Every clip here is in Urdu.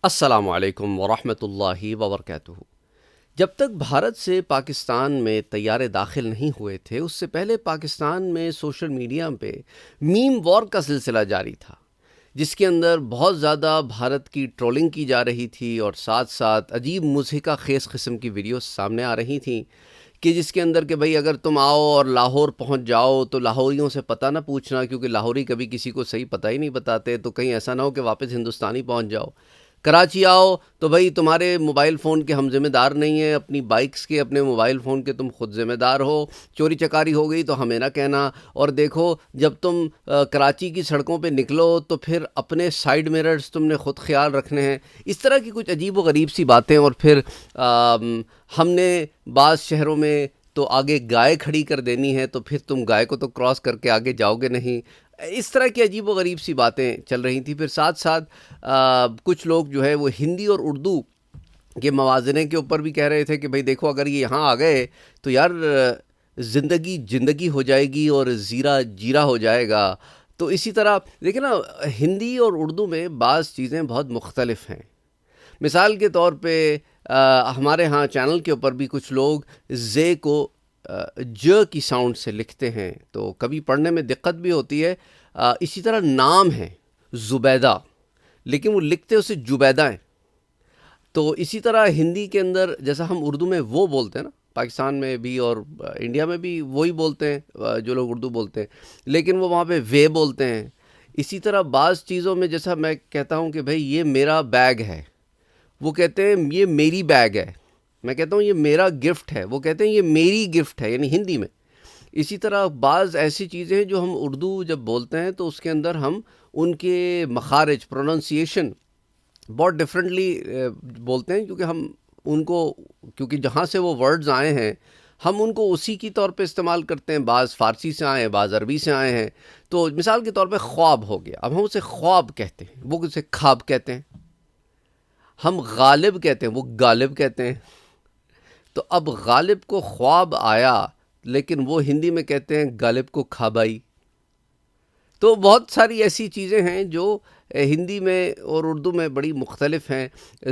السلام علیکم ورحمۃ اللہ وبرکاتہ۔ جب تک بھارت سے پاکستان میں طیارے داخل نہیں ہوئے تھے، اس سے پہلے پاکستان میں سوشل میڈیا پہ میم وار کا سلسلہ جاری تھا، جس کے اندر بہت زیادہ بھارت کی ٹرولنگ کی جا رہی تھی اور ساتھ ساتھ عجیب مضحکہ خیز قسم کی ویڈیوز سامنے آ رہی تھیں کہ جس کے اندر کہ بھئی اگر تم آؤ اور لاہور پہنچ جاؤ تو لاہوریوں سے پتہ نہ پوچھنا، کیونکہ لاہوری کبھی کسی کو صحیح پتہ ہی نہیں بتاتے، تو کہیں ایسا نہ ہو کہ واپس ہندوستانی پہنچ جاؤ۔ کراچی آؤ تو بھئی تمہارے موبائل فون کے ہم ذمہ دار نہیں ہیں، اپنی بائکس کے اپنے موبائل فون کے تم خود ذمہ دار ہو، چوری چکاری ہو گئی تو ہمیں نہ کہنا، اور دیکھو جب تم کراچی کی سڑکوں پہ نکلو تو پھر اپنے سائیڈ میررز تم نے خود خیال رکھنے ہیں۔ اس طرح کی کچھ عجیب و غریب سی باتیں، اور پھر ہم نے بعض شہروں میں تو آگے گائے کھڑی کر دینی ہے تو پھر تم گائے کو تو کراس کر کے آگے جاؤ گے نہیں۔ اس طرح کی عجیب و غریب سی باتیں چل رہی تھیں۔ پھر ساتھ ساتھ کچھ لوگ جو ہے وہ ہندی اور اردو کے موازنے کے اوپر بھی کہہ رہے تھے کہ بھئی دیکھو اگر یہ یہاں آ گئے تو یار زندگی ہو جائے گی اور زیرہ جیرہ ہو جائے گا۔ تو اسی طرح دیکھیں نا، ہندی اور اردو میں بعض چیزیں بہت مختلف ہیں۔ مثال کے طور پہ ہمارے ہاں چینل کے اوپر بھی کچھ لوگ زے کو ج کی ساؤنڈ سے لکھتے ہیں، تو کبھی پڑھنے میں دقت بھی ہوتی ہے۔ اسی طرح نام ہے زبیدہ، لیکن وہ لکھتے اسے جبیدہ ہیں۔ تو اسی طرح ہندی کے اندر جیسا ہم اردو میں وہ بولتے ہیں نا، پاکستان میں بھی اور انڈیا میں بھی وہی بولتے ہیں جو لوگ اردو بولتے ہیں، لیکن وہ وہاں پہ وے بولتے ہیں۔ اسی طرح بعض چیزوں میں جیسا میں کہتا ہوں کہ بھئی یہ میرا بیگ ہے، وہ کہتے ہیں یہ میری بیگ ہے۔ میں کہتا ہوں یہ میرا گفٹ ہے، وہ کہتے ہیں یہ میری گفٹ ہے، یعنی ہندی میں۔ اسی طرح بعض ایسی چیزیں ہیں جو ہم اردو جب بولتے ہیں تو اس کے اندر ہم ان کے مخارج، پروننسیشن بہت ڈفرینٹلی بولتے ہیں، کیونکہ ہم ان کو، کیونکہ جہاں سے وہ ورڈز آئے ہیں ہم ان کو اسی کی طور پہ استعمال کرتے ہیں۔ بعض فارسی سے آئے ہیں، بعض عربی سے آئے ہیں۔ تو مثال کے طور پہ خواب ہو گیا، اب ہم اسے خواب کہتے ہیں، وہ اسے خواب کہتے ہیں۔ ہم غالب کہتے ہیں، وہ غالب کہتے ہیں۔ تو اب غالب کو خواب آیا، لیکن وہ ہندی میں کہتے ہیں غالب کو خواب آئی۔ تو بہت ساری ایسی چیزیں ہیں جو ہندی میں اور اردو میں بڑی مختلف ہیں۔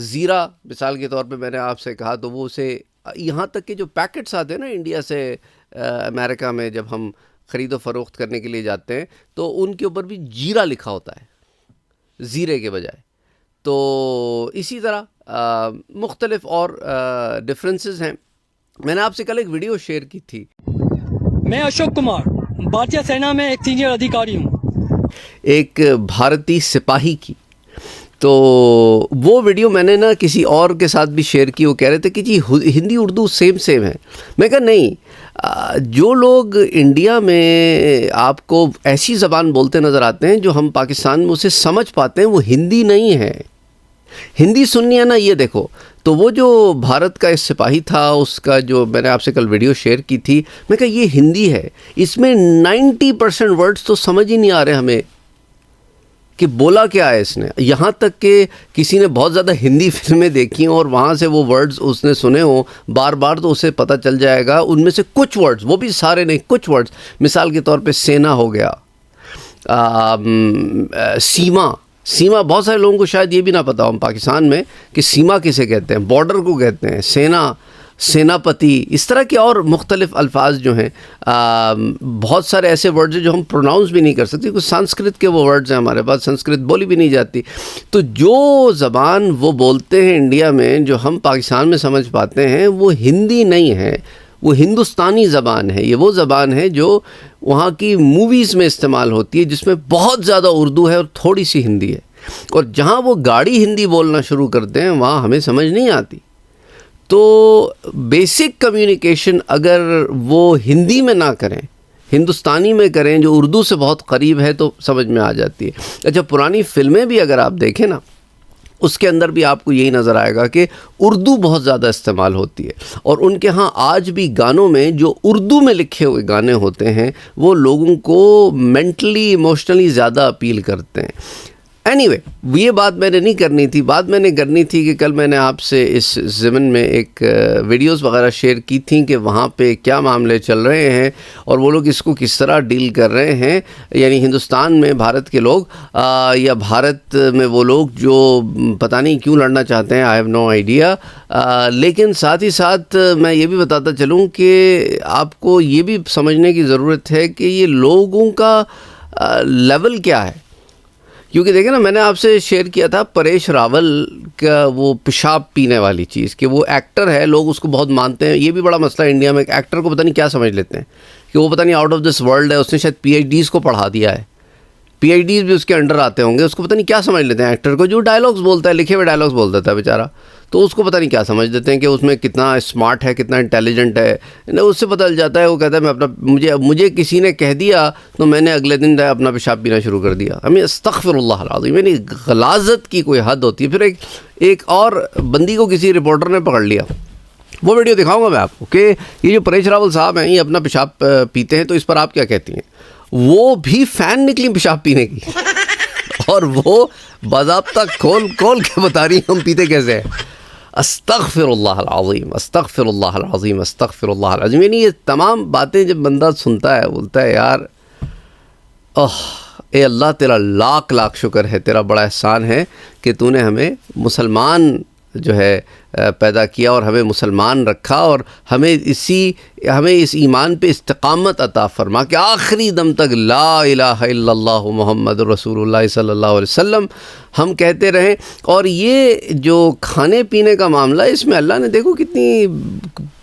زیرہ مثال کے طور پہ میں نے آپ سے کہا، تو وہ اسے یہاں تک کہ جو پیکٹس آتے ہیں نا انڈیا سے امریکہ میں، جب ہم خرید و فروخت کرنے کے لیے جاتے ہیں تو ان کے اوپر بھی جیرہ لکھا ہوتا ہے زیرے کے بجائے۔ تو اسی طرح مختلف اور ڈفرینسز ہیں۔ میں نے آپ سے کل ایک ویڈیو شیئر کی تھی۔ میں اشوک کمار بھارتیہ سینا میں ایک سینئر ادھیکاری ہوں، ایک بھارتی سپاہی کی۔ تو وہ ویڈیو میں نے نا کسی اور کے ساتھ بھی شیئر کی، وہ کہہ رہے تھے کہ جی ہندی اردو سیم ہے۔ میں کہا نہیں، جو لوگ انڈیا میں آپ کو ایسی زبان بولتے نظر آتے ہیں جو ہم پاکستان میں اسے سمجھ پاتے ہیں، وہ ہندی نہیں ہے۔ ہندی سننی ہے نا، یہ دیکھو۔ تو وہ جو بھارت کا ایک سپاہی تھا، اس کا جو میں نے آپ سے کل ویڈیو شیئر کی تھی، میں کہا یہ ہندی ہے، اس میں 90% ورڈز تو سمجھ ہی نہیں آ رہے ہمیں کہ بولا کیا ہے اس نے۔ یہاں تک کہ کسی نے بہت زیادہ ہندی فلمیں دیکھی ہوں اور وہاں سے وہ ورڈز اس نے سنے ہوں بار بار، تو اسے پتہ چل جائے گا ان میں سے کچھ ورڈز، وہ بھی سارے نہیں، کچھ ورڈز۔ مثال کے طور پہ سینا ہو گیا، سیما بہت سارے لوگوں کو شاید یہ بھی نہ پتا ہو پاکستان میں کہ سیما کسے کہتے ہیں، بارڈر کو کہتے ہیں، سیناپتی، اس طرح کے اور مختلف الفاظ جو ہیں۔ بہت سارے ایسے ورڈز ہیں جو ہم پروناؤنس بھی نہیں کر سکتے، کچھ سنسکرت کے وہ ورڈز ہیں ہمارے پاس، سنسکرت بولی بھی نہیں جاتی۔ تو جو زبان وہ بولتے ہیں انڈیا میں جو ہم پاکستان میں سمجھ پاتے ہیں، وہ ہندی نہیں ہے، وہ ہندوستانی زبان ہے۔ یہ وہ زبان ہے جو وہاں کی موویز میں استعمال ہوتی ہے، جس میں بہت زیادہ اردو ہے اور تھوڑی سی ہندی ہے، اور جہاں وہ گاڑی ہندی بولنا شروع کرتے ہیں وہاں ہمیں سمجھ نہیں آتی۔ تو بیسک کمیونیکیشن اگر وہ ہندی میں نہ کریں، ہندوستانی میں کریں جو اردو سے بہت قریب ہے، تو سمجھ میں آ جاتی ہے۔ اچھا، پرانی فلمیں بھی اگر آپ دیکھیں نا، اس کے اندر بھی آپ کو یہی نظر آئے گا کہ اردو بہت زیادہ استعمال ہوتی ہے، اور ان کے ہاں آج بھی گانوں میں جو اردو میں لکھے ہوئے گانے ہوتے ہیں وہ لوگوں کو مینٹلی ایموشنلی زیادہ اپیل کرتے ہیں۔ اینی وے یہ بات میں نے نہیں کرنی تھی. بات میں نے کرنی تھی کہ کل میں نے آپ سے اس ضمن میں ایک ویڈیوز وغیرہ شیئر کی تھیں کہ وہاں پہ کیا معاملے چل رہے ہیں اور وہ لوگ اس کو کس طرح ڈیل کر رہے ہیں, یعنی ہندوستان میں بھارت کے لوگ یا بھارت میں وہ لوگ جو پتہ نہیں کیوں لڑنا چاہتے ہیں, آئی ہیو نو آئیڈیا. لیکن ساتھ ہی ساتھ میں یہ بھی بتاتا چلوں کہ آپ کو یہ بھی سمجھنے کی ضرورت ہے کہ یہ لوگوں کا لیول کیا ہے. کیونکہ دیکھیں نا, میں نے آپ سے شیئر کیا تھا پریش راول کا وہ پیشاب پینے والی چیز, کہ وہ ایکٹر ہے, لوگ اس کو بہت مانتے ہیں. یہ بھی بڑا مسئلہ ہے انڈیا میں, ایک ایکٹر کو پتہ نہیں کیا سمجھ لیتے ہیں کہ وہ پتہ نہیں آؤٹ آف دس ورلڈ ہے, اس نے شاید پی ایچ ڈیز کو پڑھا دیا ہے, پی ایچ ڈیز بھی اس کے انڈر آتے ہوں گے. اس کو پتہ نہیں کیا سمجھ لیتے ہیں ایکٹر کو, جو ڈائلاگز بولتا ہے, لکھے ہوئے ڈائلاگز بول دیتا ہے بیچارہ, تو اس کو پتہ نہیں کیا سمجھ دیتے ہیں کہ اس میں کتنا اسمارٹ ہے, کتنا انٹیلیجنٹ ہے. اس سے پتہ چل جاتا ہے, وہ کہتا ہے میں اپنا مجھے کسی نے کہہ دیا تو میں نے اگلے دن اپنا پیشاب پینا شروع کر دیا. ہمیں استغفر اللہ العظیم, یعنی غلاظت کی کوئی حد ہوتی ہے. پھر ایک اور بندی کو کسی رپورٹر نے پکڑ لیا, وہ ویڈیو دکھاؤں گا میں آپ کو, کہ یہ جو پریش راول صاحب ہیں یہ اپنا پیشاب پیتے ہیں, تو اس پر آپ کیا کہتی ہیں. وہ بھی فین نکلی پیشاب پینے کی اور وہ باضابطہ کھول کے بتا رہی ہیں ہم پیتے کیسے ہیں. استغفر اللہ العظیم, استغفر اللہ العظیم, استغفر اللہ العظیم. یعنی یہ تمام باتیں جب بندہ سنتا ہے, بولتا ہے یار اے اللہ تیرا لاکھ لاکھ شکر ہے, تیرا بڑا احسان ہے کہ تو نے ہمیں مسلمان جو ہے پیدا کیا اور ہمیں مسلمان رکھا, اور ہمیں اس ایمان پہ استقامت عطا فرما کہ آخری دم تک لا الہ الا اللہ محمد رسول اللہ صلی اللہ علیہ وسلم ہم کہتے رہیں. اور یہ جو کھانے پینے کا معاملہ ہے, اس میں اللہ نے دیکھو کتنی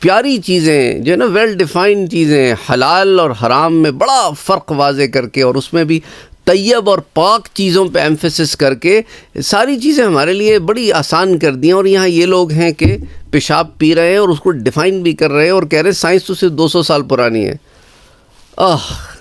پیاری چیزیں جو ہے نا, ویل ڈیفائنڈ چیزیں, حلال اور حرام میں بڑا فرق واضح کر کے, اور اس میں بھی طیب اور پاک چیزوں پہ ایمفیسس کر کے ساری چیزیں ہمارے لیے بڑی آسان کر دی ہیں. اور یہاں یہ لوگ ہیں کہ پیشاب پی رہے ہیں اور اس کو ڈیفائن بھی کر رہے ہیں, اور کہہ رہے ہیں سائنس تو صرف 200 سال پرانی ہے.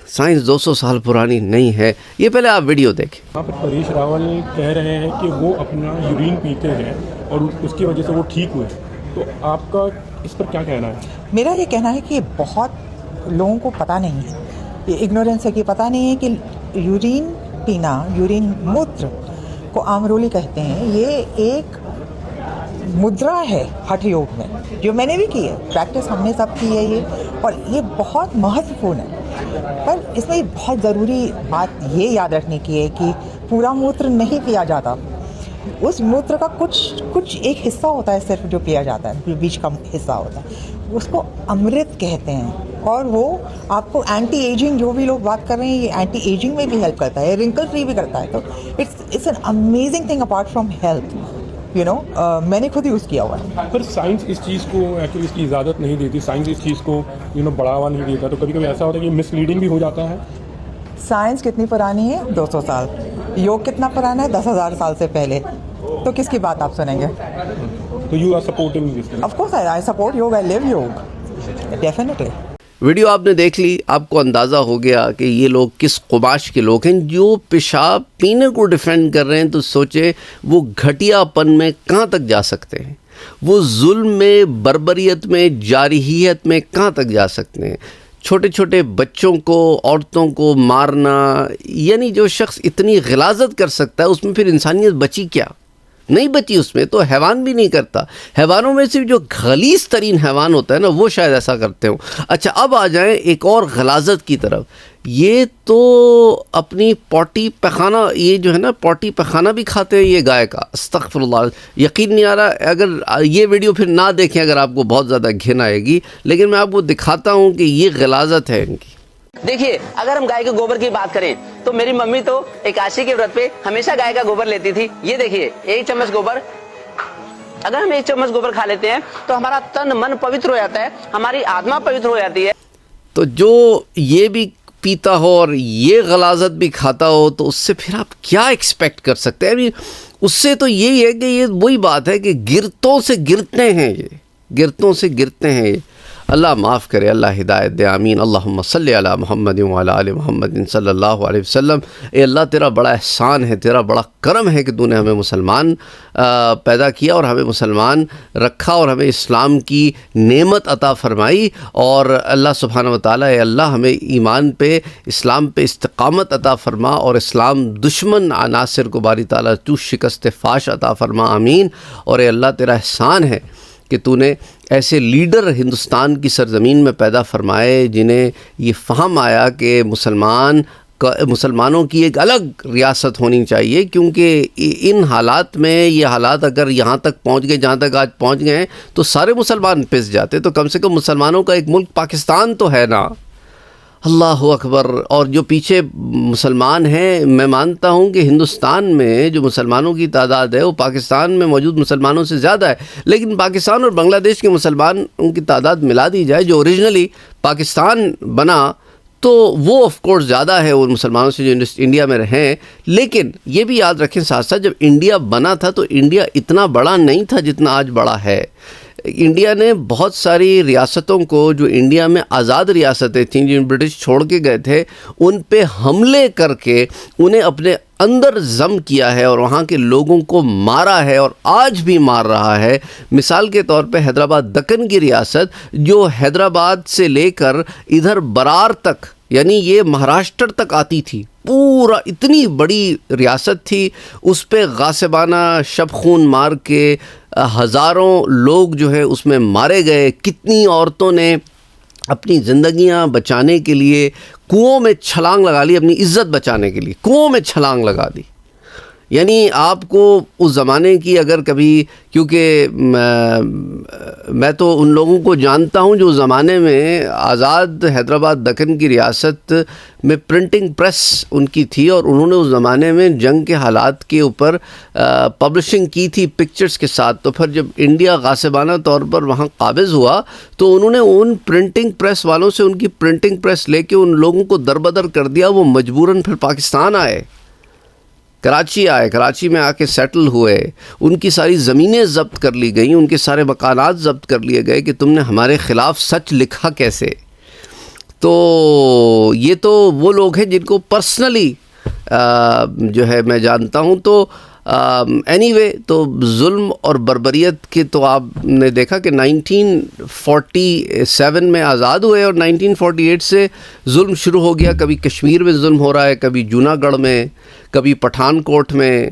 سائنس 200 سال پرانی نہیں ہے. یہ پہلے آپ ویڈیو دیکھیں. یہاں پر پریش راول کہہ رہے ہیں کہ وہ اپنا یورین پیتے ہیں اور اس کی وجہ سے وہ ٹھیک ہوئے, تو آپ کا اس پر کیا کہنا ہے؟ میرا یہ کہنا ہے کہ بہت لوگوں کو پتہ نہیں ہے, یہ اگنورینس ہے کہ پتہ نہیں ہے کہ یورین پینا, یورین موتر کو آمرولی کہتے ہیں, یہ ایک مدرا ہے ہٹھ یوگ میں, جو میں نے بھی کی ہے, پریکٹس ہم نے سب کی ہے یہ, اور یہ بہت مہتوپورن ہے. پر اس میں بہت ضروری بات یہ یاد رکھنے کی ہے کہ پورا موتر نہیں پیا جاتا, اس موتر کا کچھ ایک حصہ ہوتا ہے صرف جو پیا جاتا ہے, بیچ کا حصہ ہوتا ہے, اس کو امرت کہتے ہیں. اور وہ آپ کو اینٹی ایجنگ, جو بھی لوگ بات کر رہے ہیں, یہ اینٹی ایجنگ میں بھی ہیلپ کرتا ہے, رنکل فری بھی کرتا ہے. تو it's an amazing thing apart from health, you know. میں نے خود یوز کیا ہوا ہے. پر سائنس اس چیز کو ایکچولی اس کی اجازت نہیں دیتی, سائنس اس چیز کو بڑھاوا نہیں دیتا, تو کبھی کبھی ایسا ہوتا ہے کہ مس لیڈنگ بھی ہو جاتا ہے. سائنس کتنی پرانی ہے؟ 200 سال. یوگ کتنا پرانا ہے؟ 10,000 سال سے پہلے. تو کس کی بات آپ سنیں گے؟ تو you are supporting this. Of course I support yoga, I love yoga, definitely. Video آپ نے دیکھ لی, آپ کو اندازہ ہو گیا کہ یہ لوگ کس قماش کے لوگ ہیں جو پیشاب پینے کو ڈیفینڈ کر رہے ہیں. تو سوچے وہ گھٹیا پن میں کہاں تک جا سکتے ہیں, وہ ظلم میں, بربریت میں, جارحیت میں کہاں تک جا سکتے ہیں. چھوٹے چھوٹے بچوں کو, عورتوں کو مارنا, یعنی جو شخص اتنی غلاظت کر سکتا ہے اس میں پھر انسانیت بچی کیا؟ نہیں بچی. اس میں تو حیوان بھی نہیں کرتا. حیوانوں میں صرف جو غلیظ ترین حیوان ہوتا ہے نا, وہ شاید ایسا کرتے ہوں. اچھا, اب آ جائیں ایک اور غلاظت کی طرف. یہ تو اپنی پوٹی پخانہ, یہ جو ہے نا پوٹی پخانہ بھی کھاتے ہیں یہ گائے کا. استغفر اللہ, یقین نہیں آ رہا. اگر یہ ویڈیو پھر نہ دیکھیں اگر آپ کو بہت زیادہ گھن آئے گی, لیکن میں آپ کو دکھاتا ہوں کہ یہ غلاظت ہے ان کی. دیکھیے, اگر ہم گائے کے گوبر کی بات کریں تو میری ممی تو ایکاشی کے ورت پہ ہمیشہ گائے کا گوبر لیتی تھی. یہ دیکھیے, 1 چمچ گوبر, اگر ہم 1 چمچ گوبر کھا لیتے ہیں تو ہمارا تن من پوتر ہو جاتا ہے, ہماری آتما پوتر ہو جاتی ہے. تو جو یہ بھی پیتا ہو اور یہ غلاظت بھی کھاتا ہو, تو اس سے پھر آپ کیا ایکسپیکٹ کر سکتے ہیں؟ اس سے تو یہی ہے کہ یہ وہی بات ہے کہ گرتوں سے گرتے ہیں, یہ گرتوں سے گرتے ہیں. یہ اللہ معاف کرے، اللہ ہدایت دے، آمین۔ اللہم صلی علی محمد وعلی آل محمد صلی اللہ علیہ وسلم۔ اے اللہ تیرا بڑا احسان ہے، تیرا بڑا کرم ہے کہ تو نے ہمیں مسلمان پیدا کیا اور ہمیں مسلمان رکھا اور ہمیں اسلام کی نعمت عطا فرمائی، اور اللہ سبحانہ و تعالیٰ اے اللہ ہمیں ایمان پہ، اسلام پہ استقامت عطا فرما، اور اسلام دشمن عناصر کو باری تعالیٰ تو شکست فاش عطا فرما، آمین۔ اور اے اللہ تیرا احسان ہے کہ تو نے ایسے لیڈر ہندوستان کی سرزمین میں پیدا فرمائے جنہیں یہ فہم آیا کہ مسلمانوں کی ایک الگ ریاست ہونی چاہیے، کیونکہ ان حالات میں، یہ حالات اگر یہاں تک پہنچ گئے جہاں تک آج پہنچ گئے ہیں تو سارے مسلمان پس جاتے، تو کم سے کم مسلمانوں کا ایک ملک پاکستان تو ہے نا۔ اللہ اکبر۔ اور جو پیچھے مسلمان ہیں، میں مانتا ہوں کہ ہندوستان میں جو مسلمانوں کی تعداد ہے وہ پاکستان میں موجود مسلمانوں سے زیادہ ہے، لیکن پاکستان اور بنگلہ دیش کے مسلمان ان کی تعداد ملا دی جائے جو اوریجنلی پاکستان بنا تو وہ آف کورس زیادہ ہے ان مسلمانوں سے جو انڈیا میں رہیں، لیکن یہ بھی یاد رکھیں ساتھ ساتھ جب انڈیا بنا تھا تو انڈیا اتنا بڑا نہیں تھا جتنا آج بڑا ہے۔ انڈیا نے بہت ساری ریاستوں کو، جو انڈیا میں آزاد ریاستیں تھیں جن برٹش چھوڑ کے گئے تھے، ان پہ حملے کر کے انہیں اپنے اندر ضم کیا ہے اور وہاں کے لوگوں کو مارا ہے، اور آج بھی مار رہا ہے۔ مثال کے طور پہ حیدرآباد دکن کی ریاست جو حیدرآباد سے لے کر ادھر برار تک، یعنی یہ مہاراشٹر تک آتی تھی، پورا اتنی بڑی ریاست تھی، اس پہ غاصبانہ شب خون مار کے ہزاروں لوگ جو ہے اس میں مارے گئے۔ کتنی عورتوں نے اپنی زندگیاں بچانے کے لیے کنوؤں میں چھلانگ لگا لی، اپنی عزت بچانے کے لیے کنوؤں میں چھلانگ لگا دی۔ یعنی آپ کو اس زمانے کی اگر کبھی، کیونکہ میں تو ان لوگوں کو جانتا ہوں جو زمانے میں آزاد حیدرآباد دکن کی ریاست میں پرنٹنگ پریس ان کی تھی، اور انہوں نے اس زمانے میں جنگ کے حالات کے اوپر پبلشنگ کی تھی پکچرز کے ساتھ۔ تو پھر جب انڈیا غاصبانہ طور پر وہاں قابض ہوا تو انہوں نے ان پرنٹنگ پریس والوں سے ان کی پرنٹنگ پریس لے کے ان لوگوں کو دربدر کر دیا۔ وہ مجبوراً پھر پاکستان آئے، کراچی آئے، کراچی میں آ کے سیٹل ہوئے، ان کی ساری زمینیں ضبط کر لی گئیں، ان کے سارے مکانات ضبط کر لیے گئے کہ تم نے ہمارے خلاف سچ لکھا کیسے۔ تو یہ تو وہ لوگ ہیں جن کو پرسنلی جو ہے میں جانتا ہوں۔ تو اینی وے تو ظلم اور بربریت کے تو آپ نے دیکھا کہ 1947 میں آزاد ہوئے اور 1948 سے ظلم شروع ہو گیا۔ کبھی کشمیر میں ظلم ہو رہا ہے، کبھی جونا گڑھ میں، کبھی پٹھان کوٹ میں،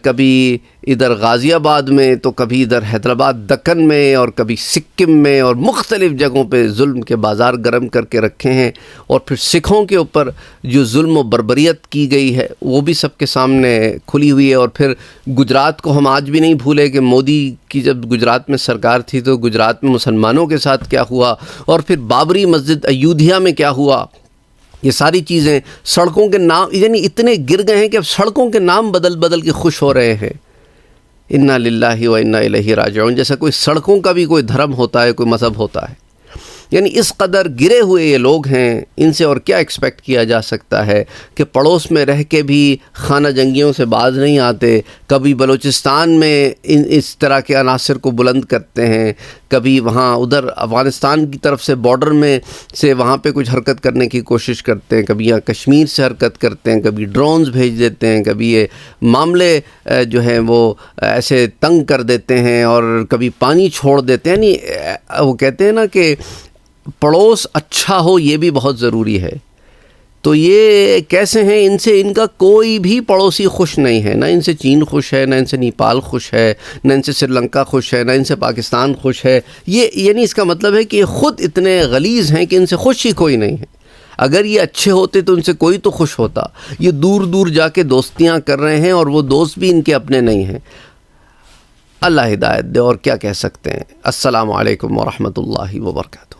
کبھی ادھر غازی آباد میں، تو کبھی ادھر حیدرآباد دکن میں، اور کبھی سکم میں، اور مختلف جگہوں پہ ظلم کے بازار گرم کر کے رکھے ہیں۔ اور پھر سکھوں کے اوپر جو ظلم و بربریت کی گئی ہے وہ بھی سب کے سامنے کھلی ہوئی ہے۔ اور پھر گجرات کو ہم آج بھی نہیں بھولے کہ مودی کی جب گجرات میں سرکار تھی تو گجرات میں مسلمانوں کے ساتھ کیا ہوا، اور پھر بابری مسجد ایودھیا میں کیا ہوا۔ یہ ساری چیزیں، سڑکوں کے نام یعنی اتنے گر گئے ہیں کہ اب سڑکوں کے نام بدل بدل کے خوش ہو رہے ہیں۔ انا للہ و انا الیہ راجعون، جیسا کوئی سڑکوں کا بھی کوئی دھرم ہوتا ہے، کوئی مذہب ہوتا ہے۔ یعنی اس قدر گرے ہوئے یہ لوگ ہیں، ان سے اور کیا ایکسپیکٹ کیا جا سکتا ہے کہ پڑوس میں رہ کے بھی خانہ جنگیوں سے باز نہیں آتے، کبھی بلوچستان میں اس طرح کے عناصر کو بلند کرتے ہیں، کبھی وہاں ادھر افغانستان کی طرف سے بارڈر میں سے وہاں پہ کچھ حرکت کرنے کی کوشش کرتے ہیں، کبھی یہاں کشمیر سے حرکت کرتے ہیں، کبھی ڈرونز بھیج دیتے ہیں، کبھی یہ معاملے جو ہیں وہ ایسے تنگ کر دیتے ہیں، اور کبھی پانی چھوڑ دیتے ہیں۔ یعنی وہ کہتے ہیں نا کہ پڑوس اچھا ہو یہ بھی بہت ضروری ہے۔ تو یہ کیسے ہیں؟ ان سے ان کا کوئی بھی پڑوسی خوش نہیں ہے، نہ ان سے چین خوش ہے، نہ ان سے نیپال خوش ہے، نہ ان سے سری لنکا خوش ہے، نہ ان سے پاکستان خوش ہے۔ یہ یعنی اس کا مطلب ہے کہ یہ خود اتنے غلیظ ہیں کہ ان سے خوش ہی کوئی نہیں ہے۔ اگر یہ اچھے ہوتے تو ان سے کوئی تو خوش ہوتا۔ یہ دور دور جا کے دوستیاں کر رہے ہیں، اور وہ دوست بھی ان کے اپنے نہیں ہیں۔ اللہ ہدایت دے، اور کیا کہہ سکتے ہیں۔ السلام علیکم ورحمۃ اللہ وبرکاتہ۔